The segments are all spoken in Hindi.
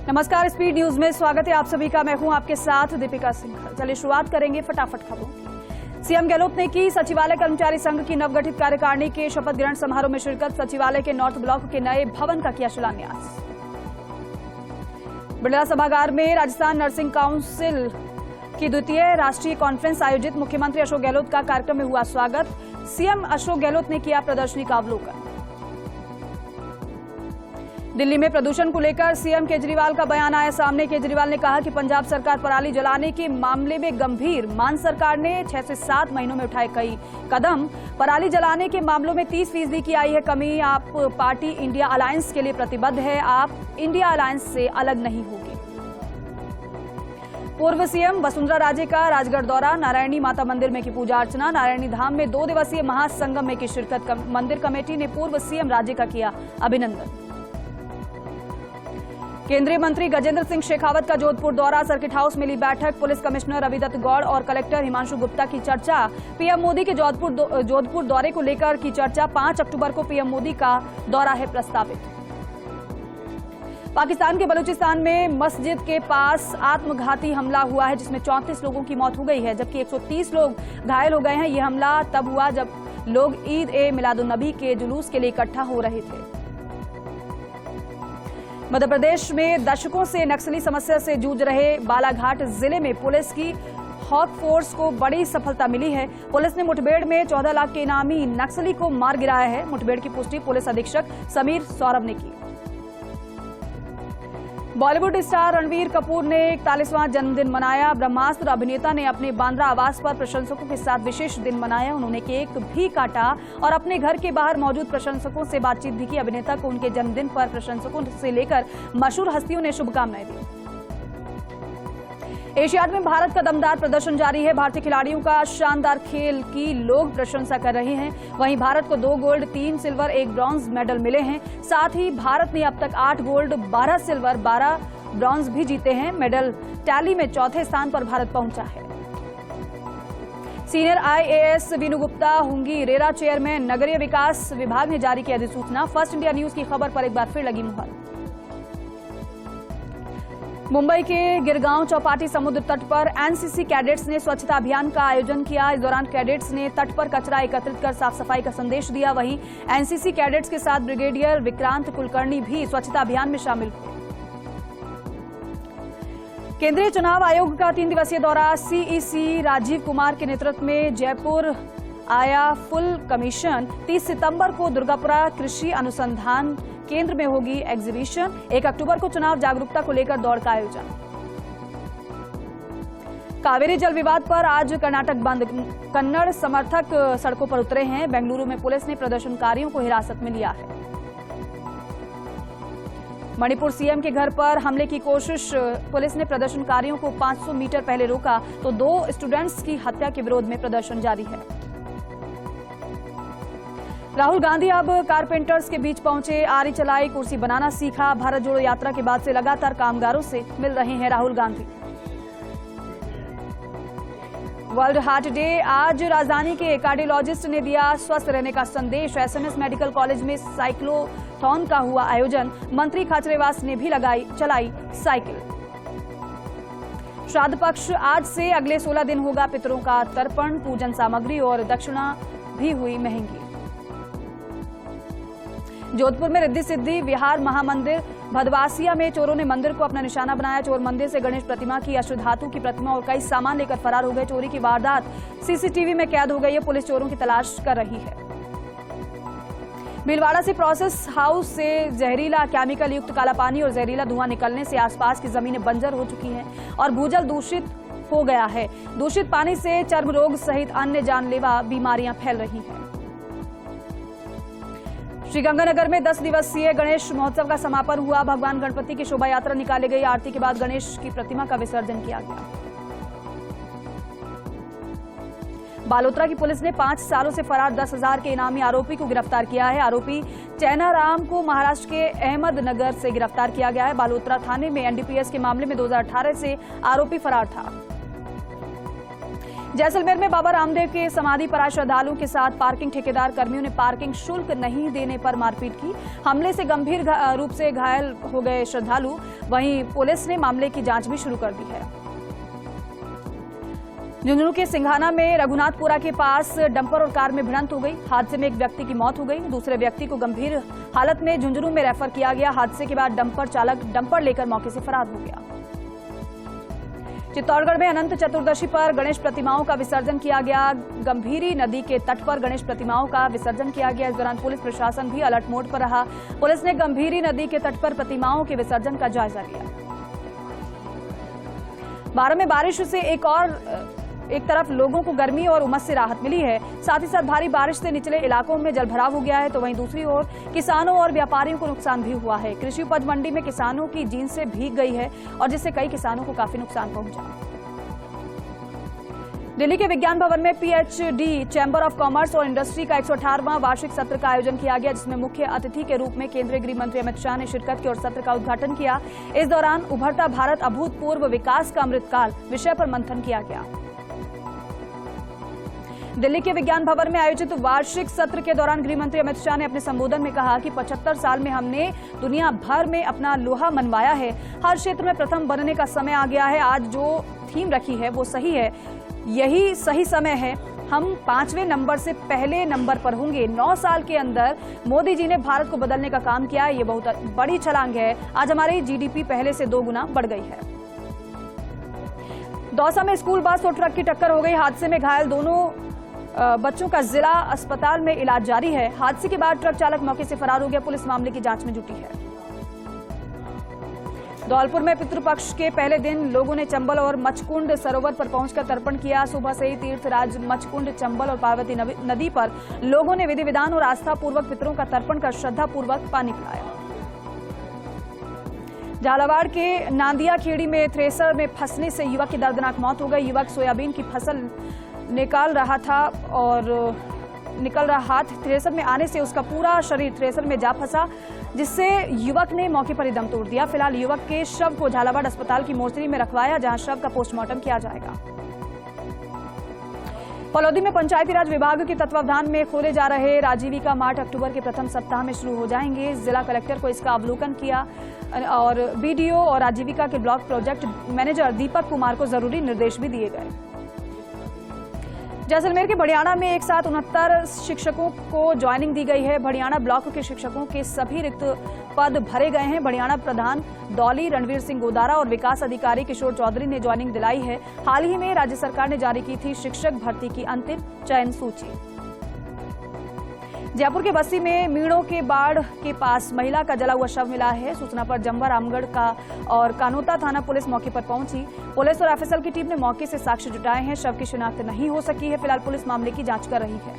नमस्कार, स्पीड न्यूज में स्वागत है आप सभी का। मैं हूं आपके साथ दीपिका सिंह। चलिए शुरुआत करेंगे फटाफट खबरों की। सीएम गहलोत ने की सचिवालय कर्मचारी संघ की नवगठित कार्यकारिणी के शपथ ग्रहण समारोह में शिरकत। सचिवालय के नॉर्थ ब्लॉक के नए भवन का किया शिलान्यास। बिरला सभागार में राजस्थान नर्सिंग काउंसिल की द्वितीय राष्ट्रीय कॉन्फ्रेंस आयोजित। मुख्यमंत्री अशोक गहलोत का कार्यक्रम में हुआ स्वागत। सीएम अशोक गहलोत ने किया प्रदर्शनी का अवलोकन। दिल्ली में प्रदूषण को लेकर सीएम केजरीवाल का बयान आया सामने। केजरीवाल ने कहा कि पंजाब सरकार पराली जलाने के मामले में गंभीर। मान सरकार ने 6 से 7 महीनों में उठाए कई कदम। पराली जलाने के मामलों में 30% की आई है कमी। आप पार्टी इंडिया अलायंस के लिए प्रतिबद्ध है। आप इंडिया अलायंस से अलग नहीं होगी। पूर्व सीएम वसुंधरा राजे का राजगढ़ दौरा। नारायणी माता मंदिर में की पूजा अर्चना। नारायणी धाम में 2 दिवसीय महासंगम में की शिरकत। मंदिर कमेटी ने पूर्व सीएम राजे का किया अभिनंदन। केंद्रीय मंत्री गजेंद्र सिंह शेखावत का जोधपुर दौरा। सर्किट हाउस में ली बैठक। पुलिस कमिश्नर रविदत्त गौड़ और कलेक्टर हिमांशु गुप्ता की चर्चा। पीएम मोदी के जोधपुर दौरे को लेकर की चर्चा। 5 अक्टूबर को पीएम मोदी का दौरा है प्रस्तावित। पाकिस्तान के बलूचिस्तान में मस्जिद के पास आत्मघाती हमला हुआ है, जिसमें 34 लोगों की मौत हो गई है, जबकि 130 लोग घायल हो गए हैं। यह हमला तब हुआ जब लोग ईद ए मिलादुन्नबी के जुलूस के लिए इकट्ठा हो रहे थे। मध्य प्रदेश में दशकों से नक्सली समस्या से जूझ रहे बालाघाट जिले में पुलिस की हॉक फोर्स को बड़ी सफलता मिली है। पुलिस ने मुठभेड़ में 14 लाख के इनामी नक्सली को मार गिराया है। मुठभेड़ की पुष्टि पुलिस अधीक्षक समीर सौरभ ने की। बॉलीवुड स्टार रणबीर कपूर ने 41वां जन्मदिन मनाया। ब्रह्मास्त्र अभिनेता ने अपने बांद्रा आवास पर प्रशंसकों के साथ विशेष दिन मनाया। उन्होंने केक भी काटा और अपने घर के बाहर मौजूद प्रशंसकों से बातचीत भी की। अभिनेता को उनके जन्मदिन पर प्रशंसकों से लेकर मशहूर हस्तियों ने शुभकामनाएं दी। एशियाड में भारत का दमदार प्रदर्शन जारी है। भारतीय खिलाड़ियों का शानदार खेल की लोग प्रशंसा कर रहे हैं। वहीं भारत को 2 गोल्ड, 3 सिल्वर, 1 ब्रॉन्ज मेडल मिले हैं। साथ ही भारत ने अब तक 8 गोल्ड, 12 सिल्वर, 12 ब्रॉन्ज भी जीते हैं। मेडल टैली में 4थे स्थान पर भारत पहुंचा है। सीनियर IAS वीनू गुप्ता होंगी रेरा चेयरमैन। नगरीय विकास विभाग ने जारी की अधिसूचना। फर्स्ट इंडिया न्यूज की खबर पर एक बार फिर लगी मुहर। मुंबई के गिरगांव चौपाटी समुद्र तट पर एनसीसी कैडेट्स ने स्वच्छता अभियान का आयोजन किया। इस दौरान कैडेट्स ने तट पर कचरा एकत्रित कर साफ सफाई का संदेश दिया। वहीं एनसीसी कैडेट्स के साथ ब्रिगेडियर विक्रांत कुलकर्णी भी स्वच्छता अभियान में शामिल हुए। केंद्रीय चुनाव आयोग का 3 दिवसीय दौरा। सीईसी राजीव कुमार के नेतृत्व में जयपुर आया फुल कमीशन। 30 सितंबर को दुर्गापुरा कृषि अनुसंधान केंद्र में होगी एग्जीबिशन। 1 अक्टूबर को चुनाव जागरूकता को लेकर दौड़ का आयोजन। कावेरी जल विवाद पर आज कर्नाटक बंद। कन्नड़ समर्थक सड़कों पर उतरे हैं। बेंगलुरु में पुलिस ने प्रदर्शनकारियों को हिरासत में लिया है। मणिपुर सीएम के घर पर हमले की कोशिश। पुलिस ने प्रदर्शनकारियों को 500 मीटर पहले रोका तो 2 स्टूडेंट्स की हत्या के विरोध में प्रदर्शन जारी है। राहुल गांधी अब कारपेंटर्स के बीच पहुंचे। आरी चलाई, कुर्सी बनाना सीखा। भारत जोड़ो यात्रा के बाद से लगातार कामगारों से मिल रहे हैं Rahul Gandhi. World heart day. आज राजधानी के कार्डियोलॉजिस्ट ने दिया स्वस्थ रहने का संदेश। एसएमएस मेडिकल कॉलेज में साइक्लोथॉन का हुआ आयोजन। मंत्री खाचरेवास ने भी चलाई साइकिल। श्राद्ध पक्ष आज से अगले 16 दिन होगा। पितरों का तर्पण, पूजन सामग्री और दक्षिणा भी हुई महंगी। जोधपुर में रिद्धि सिद्धि विहार महामंदिर भदवासिया में चोरों ने मंदिर को अपना निशाना बनाया। चोर मंदिर से गणेश प्रतिमा की, अष्टधातु की प्रतिमा और कई सामान लेकर फरार हो गए। चोरी की वारदात सीसीटीवी में कैद हो गई है। पुलिस चोरों की तलाश कर रही है। भीलवाड़ा से प्रोसेस हाउस से जहरीला केमिकल युक्त काला पानी और जहरीला धुआं निकलने से आसपास की जमीनें बंजर हो चुकी हैं और भूजल दूषित हो गया है। दूषित पानी से चर्म रोग सहित अन्य जानलेवा बीमारियां फैल रही हैं। श्रीगंगानगर में 10 दिवसीय गणेश महोत्सव का समापन हुआ। भगवान गणपति की शोभा यात्रा निकाली गई। आरती के बाद गणेश की प्रतिमा का विसर्जन किया गया। बालोतरा की पुलिस ने 5 सालों से फरार 10,000 के इनामी आरोपी को गिरफ्तार किया है। आरोपी चैनाराम को महाराष्ट्र के अहमदनगर से गिरफ्तार किया गया है। बालोतरा थाने में एनडीपीएस के मामले में 2018 से आरोपी फरार था। जैसलमेर में बाबा रामदेव के समाधि पर आए श्रद्धालुओं के साथ पार्किंग ठेकेदार कर्मियों ने पार्किंग शुल्क नहीं देने पर मारपीट की। हमले से गंभीर रूप से घायल हो गए श्रद्धालु। वहीं पुलिस ने मामले की जांच भी शुरू कर दी है। झुंझुनू के सिंघाना में रघुनाथपुरा के पास डंपर और कार में भिड़ंत हो गई। हादसे में एक व्यक्ति की मौत हो गई, दूसरे व्यक्ति को गंभीर हालत में झुंझुनू में रेफर किया गया। हादसे के बाद डंपर चालक डंपर लेकर मौके से फरार हो गया। चित्तौड़गढ़ में अनंत चतुर्दशी पर गणेश प्रतिमाओं का विसर्जन किया गया। गंभीरी नदी के तट पर गणेश प्रतिमाओं का विसर्जन किया गया। इस दौरान पुलिस प्रशासन भी अलर्ट मोड पर रहा। पुलिस ने गंभीरी नदी के तट पर प्रतिमाओं के विसर्जन का जायजा लिया। बारां में बारिश से एक तरफ लोगों को गर्मी और उमस से राहत मिली है, साथ ही साथ भारी बारिश से निचले इलाकों में जलभराव हो गया है, तो वहीं दूसरी ओर किसानों और व्यापारियों को नुकसान भी हुआ है। कृषि उपज मंडी में किसानों की जींसें भीग गई है और जिससे कई किसानों को काफी नुकसान पहुंचा। दिल्ली के विज्ञान भवन में पीएचडी चैंबर ऑफ कॉमर्स और इंडस्ट्री का 118वां वार्षिक सत्र का आयोजन किया गया, जिसमें मुख्य अतिथि के रूप में केंद्रीय गृह मंत्री अमित शाह ने शिरकत की और सत्र का उद्घाटन किया। इस दौरान उभरता भारत अभूतपूर्व विकास का अमृतकाल विषय पर मंथन किया गया। दिल्ली के विज्ञान भवन में आयोजित वार्षिक सत्र के दौरान गृह मंत्री अमित शाह ने अपने संबोधन में कहा कि 75 साल में हमने दुनिया भर में अपना लोहा मनवाया है। हर क्षेत्र में प्रथम बनने का समय आ गया है। आज जो थीम रखी है वो सही है, यही सही समय है। हम 5वें नंबर से पहले नंबर पर होंगे। 9 साल के अंदर मोदी जी ने भारत को बदलने का काम किया। ये बहुत बड़ी छलांग है। आज हमारी जीडीपी पहले से 2 गुना बढ़ गई है। दौसा में स्कूल बस और ट्रक की टक्कर हो गई। हादसे में घायल दोनों बच्चों का जिला अस्पताल में इलाज जारी है। हादसे के बाद ट्रक चालक मौके से फरार हो गया। पुलिस मामले की जांच में जुटी है। धौलपुर में पितृपक्ष के पहले दिन लोगों ने चंबल और मचकुंड सरोवर पर पहुंचकर तर्पण किया। सुबह से ही तीर्थराज मचकुंड, चंबल और पार्वती नदी पर लोगों ने विधि विधान और आस्था पूर्वक पितरों का तर्पण कर श्रद्धा पूर्वक पानी पिलाया। झालावाड़ के नांदिया खेड़ी में थ्रेसर में फंसने से युवक की दर्दनाक मौत हो गई। युवक सोयाबीन की फसल निकाल रहा था और निकल रहा हाथ थ्रेसर में आने से उसका पूरा शरीर थ्रेसर में जा फंसा, जिससे युवक ने मौके पर ही दम तोड़ दिया। फिलहाल युवक के शव को झालावाड़ अस्पताल की मोर्चरी में रखवाया, जहां शव का पोस्टमार्टम किया जाएगा। फलौदी में पंचायती राज विभाग के तत्वावधान में खोले जा रहे राजीविका मार्ट अक्टूबर के प्रथम सप्ताह में शुरू हो जाएंगे। जिला कलेक्टर को इसका अवलोकन किया और बीडीओ और आजीविका के block project manager Deepak Kumar को जरूरी निर्देश भी दिए गए। जैसलमेर के भड़ियाणा में एक साथ 69 शिक्षकों को ज्वाइनिंग दी गई है। भड़ियाणा ब्लॉक के शिक्षकों के सभी रिक्त पद भरे गए हैं। भड़ियाणा प्रधान दौली रणवीर सिंह गोदारा और विकास अधिकारी किशोर चौधरी ने ज्वाइनिंग दिलाई है। हाल ही में राज्य सरकार ने जारी की थी शिक्षक भर्ती की अंतिम चयन सूची। जयपुर के बस्सी में मीणों के बाढ़ के पास महिला का जला हुआ शव मिला है। सूचना पर जम्वा, रामगढ़ का और कानोता थाना पुलिस मौके पर पहुंची। पुलिस और एफएसएल की टीम ने मौके से साक्ष्य जुटाए हैं। शव की शिनाख्त नहीं हो सकी है। फिलहाल पुलिस मामले की जांच कर रही है।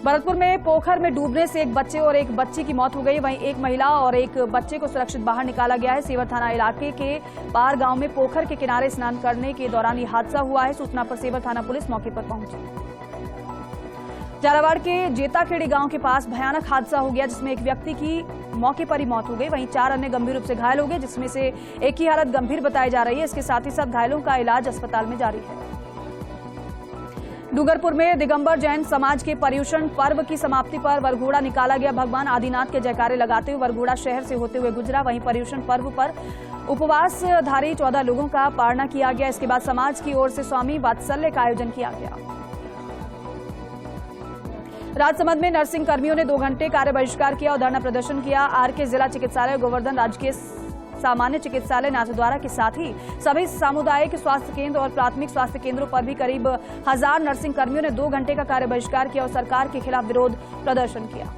भरतपुर में पोखर में डूबने से एक बच्चे और एक बच्ची की मौत हो गई। वहीं एक महिला और एक बच्चे को सुरक्षित बाहर निकाला गया है। सेवर थाना इलाके के पार गांव में पोखर के किनारे स्नान करने के दौरान ये हादसा हुआ है। सूचना पर सेवर थाना पुलिस मौके पर पहुंची। झालावाड़ के जेताखेड़ी गांव के पास भयानक हादसा हो गया, जिसमें एक व्यक्ति की मौके पर ही मौत हो गई। वहीं 4 अन्य गंभीर रूप से घायल हो गए, जिसमें से एक की हालत गंभीर बताई जा रही है। इसके साथ ही साथ घायलों का इलाज अस्पताल में जारी है। डूंगरपुर में दिगंबर जैन समाज के पर्युषण पर्व की समाप्ति पर वरघोड़ा निकाला गया। भगवान आदिनाथ के जयकारे लगाते हुए वरघोड़ा शहर से होते हुए गुजरा। वहीं पर्युषण पर्व पर उपवासधारी 14 लोगों का पारणा किया गया। इसके बाद समाज की ओर से स्वामी वात्सल्य का आयोजन किया गया। राजसमंद में नर्सिंग कर्मियों ने 2 घंटे कार्य बहिष्कार किया और धरना प्रदर्शन किया। आरके जिला चिकित्सालय, गोवर्धन राजकीय सामान्य चिकित्सालय नाथद्वारा के साथ ही सभी सामुदायिक स्वास्थ्य केंद्र और प्राथमिक स्वास्थ्य केंद्रों पर भी करीब 1000 नर्सिंग कर्मियों ने 2 घंटे का कार्य बहिष्कार किया और सरकार के खिलाफ विरोध प्रदर्शन किया।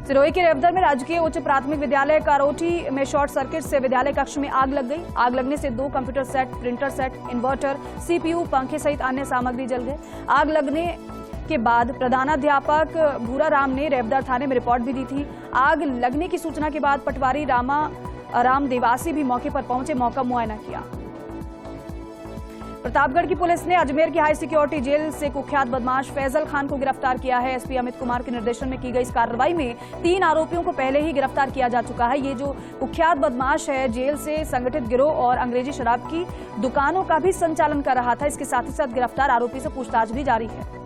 सिरोही के रेवदर में राजकीय उच्च प्राथमिक विद्यालय कारोटी में शॉर्ट सर्किट से विद्यालय कक्ष में आग लग गई। आग लगने से 2 computer set, printer set, inverter, CPU, पंखे सहित अन्य सामग्री जल गए। आग लगने के बाद प्रधानाध्यापक भूरा राम ने रेवदर थाने में रिपोर्ट भी दी थी। आग लगने की सूचना के बाद पटवारी राम देवासी भी मौके पर पहुंचे, मौका मुआयना किया। प्रतापगढ़ की पुलिस ने अजमेर की हाई सिक्योरिटी जेल से कुख्यात बदमाश फैजल खान को गिरफ्तार किया है। एसपी अमित कुमार के निर्देशन में की गई इस कार्रवाई में 3 आरोपियों को पहले ही गिरफ्तार किया जा चुका है। ये जो कुख्यात बदमाश है, जेल से संगठित गिरोह और अंग्रेजी शराब की दुकानों का भी संचालन कर रहा था। इसके साथ ही साथ गिरफ्तार आरोपी से पूछताछ भी जारी है।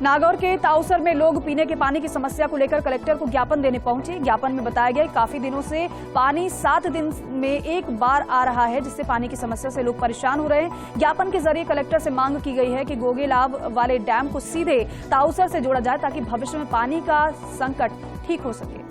नागौर के ताउसर में लोग पीने के पानी की समस्या को लेकर कलेक्टर को ज्ञापन देने पहुंचे। ज्ञापन में बताया गया काफी दिनों से पानी 7 दिन में एक बार आ रहा है, जिससे पानी की समस्या से लोग परेशान हो रहे हैं। ज्ञापन के जरिए कलेक्टर से मांग की गई है कि गोगेलाब वाले डैम को सीधे ताउसर से जोड़ा जाए ताकि भविष्य में पानी का संकट ठीक हो सके।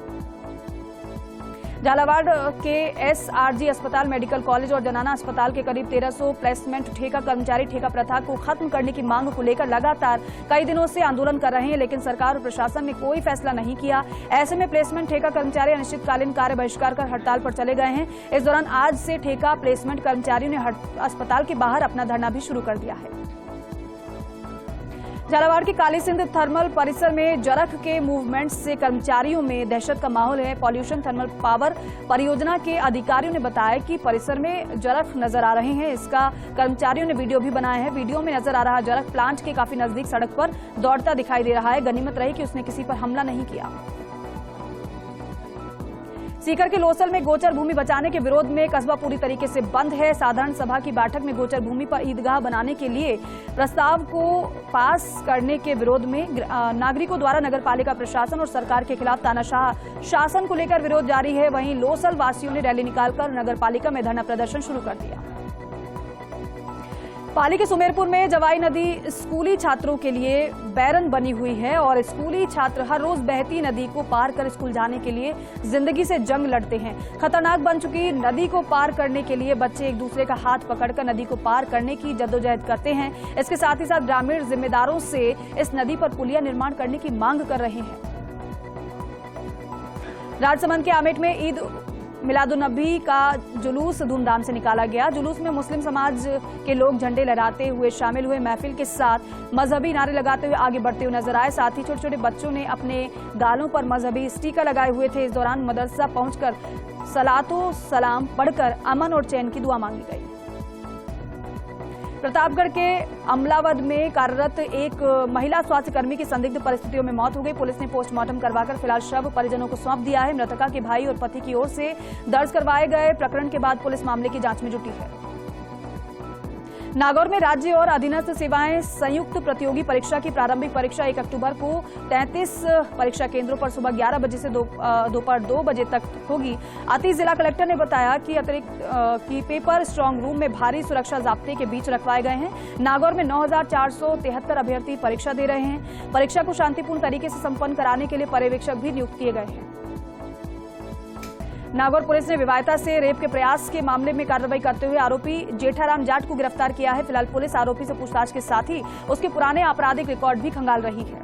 झालावाड़ के एसआरजी अस्पताल, मेडिकल कॉलेज और जनाना अस्पताल के करीब 1300 प्लेसमेंट ठेका कर्मचारी ठेका प्रथा को खत्म करने की मांग को लेकर लगातार कई दिनों से आंदोलन कर रहे हैं, लेकिन सरकार और प्रशासन ने कोई फैसला नहीं किया। ऐसे में प्लेसमेंट ठेका कर्मचारी अनिश्चितकालीन कार्य बहिष्कार कर हड़ताल पर चले गए हैं। इस दौरान आज से ठेका प्लेसमेंट कर्मचारियों ने अस्पताल के बाहर अपना धरना भी शुरू कर दिया है। झालावाड़ के काली सिंध थर्मल परिसर में जरख के मूवमेंट से कर्मचारियों में दहशत का माहौल है। पॉल्यूशन थर्मल पावर परियोजना के अधिकारियों ने बताया कि परिसर में जरख नजर आ रहे हैं। इसका कर्मचारियों ने वीडियो भी बनाया है। वीडियो में नजर आ रहा जरख प्लांट के काफी नजदीक सड़क पर दौड़ता दिखाई दे रहा है। गनीमत रही कि उसने किसी पर हमला नहीं किया। सीकर के लोसल में गोचर भूमि बचाने के विरोध में कस्बा पूरी तरीके से बंद है। साधारण सभा की बैठक में गोचर भूमि पर ईदगाह बनाने के लिए प्रस्ताव को पास करने के विरोध में नागरिकों द्वारा नगरपालिका प्रशासन और सरकार के खिलाफ तानाशाह शासन को लेकर विरोध जारी है। वहीं लोसल वासियों ने रैली निकालकर नगरपालिका में धरना प्रदर्शन शुरू कर दिया। पाली के सुमेरपुर में जवाई नदी स्कूली छात्रों के लिए बैरन बनी हुई है और स्कूली छात्र हर रोज बहती नदी को पार कर स्कूल जाने के लिए जिंदगी से जंग लड़ते हैं। खतरनाक बन चुकी नदी को पार करने के लिए बच्चे एक दूसरे का हाथ पकड़कर नदी को पार करने की जद्दोजहद करते हैं। इसके साथ ही साथ ग्रामीण जिम्मेदारों से इस नदी पर पुलिया निर्माण करने की मांग कर रहे हैं। राजसमंद के आमेट में ईद मिलादुन्नबी का जुलूस धूमधाम से निकाला गया। जुलूस में मुस्लिम समाज के लोग झंडे लहराते हुए शामिल हुए। महफिल के साथ मजहबी नारे लगाते हुए आगे बढ़ते हुए नजर आए। साथ ही छोटे छोटे बच्चों ने अपने गालों पर मजहबी स्टिकर लगाए हुए थे। इस दौरान मदरसा पहुंचकर सलातो सलाम पढ़कर अमन और चैन की दुआ मांगी गई। प्रतापगढ़ के अमलावद में कार्यरत एक महिला स्वास्थ्य कर्मी की संदिग्ध परिस्थितियों में मौत हो गई। पुलिस ने पोस्टमार्टम करवाकर फिलहाल शव परिजनों को सौंप दिया है। मृतका के भाई और पति की ओर से दर्ज करवाए गए प्रकरण के बाद पुलिस मामले की जांच में जुटी है। नागौर में राज्य और अधीनस्थ सेवाएं संयुक्त प्रतियोगी परीक्षा की प्रारंभिक परीक्षा 1 अक्टूबर को 33 परीक्षा केंद्रों पर सुबह 11 बजे से दोपहर 2 बजे तक होगी। अति जिला कलेक्टर ने बताया कि अतिरिक्त पेपर स्ट्रांग रूम में भारी सुरक्षा जाब्ते के बीच रखवाए गए हैं। नागौर में 9473 अभ्यर्थी परीक्षा दे रहे हैं। परीक्षा को शांतिपूर्ण तरीके से संपन्न कराने के लिए पर्यवेक्षक भी नियुक्त किए गए हैं। नागौर पुलिस ने विवाहिता से रेप के प्रयास के मामले में कार्रवाई करते हुए आरोपी जेठाराम जाट को गिरफ्तार किया है। फिलहाल पुलिस आरोपी से पूछताछ के साथ ही उसके पुराने आपराधिक रिकॉर्ड भी खंगाल रही है।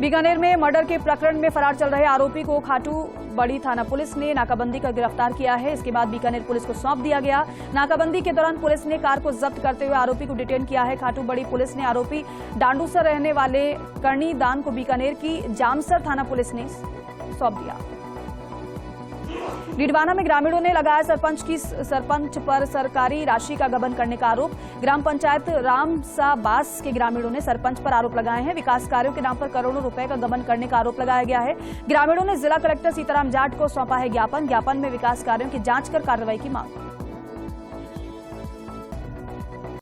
बीकानेर में मर्डर के प्रकरण में फरार चल रहे आरोपी को खाटू बड़ी थाना पुलिस ने नाकाबंदी कर गिरफ्तार किया है। इसके बाद बीकानेर पुलिस को सौंप दिया गया। नाकाबंदी के दौरान पुलिस ने कार को जब्त करते हुए आरोपी को डिटेन किया है। खाटू बड़ी पुलिस ने आरोपी डांडूसर रहने वाले करणी दान को बीकानेर की जामसर थाना पुलिस ने सौंप दिया। डीडवाना में ग्रामीणों ने लगाया सरपंच पर सरकारी राशि का गबन करने का आरोप। ग्राम पंचायत रामसाबास के ग्रामीणों ने सरपंच पर आरोप लगाए हैं। विकास कार्यों के नाम पर करोड़ों रुपए का गबन करने का आरोप लगाया गया है। ग्रामीणों ने जिला कलेक्टर सीताराम जाट को सौंपा है ज्ञापन। ज्ञापन में विकास कार्यों की जांच कर कार्रवाई की मांग।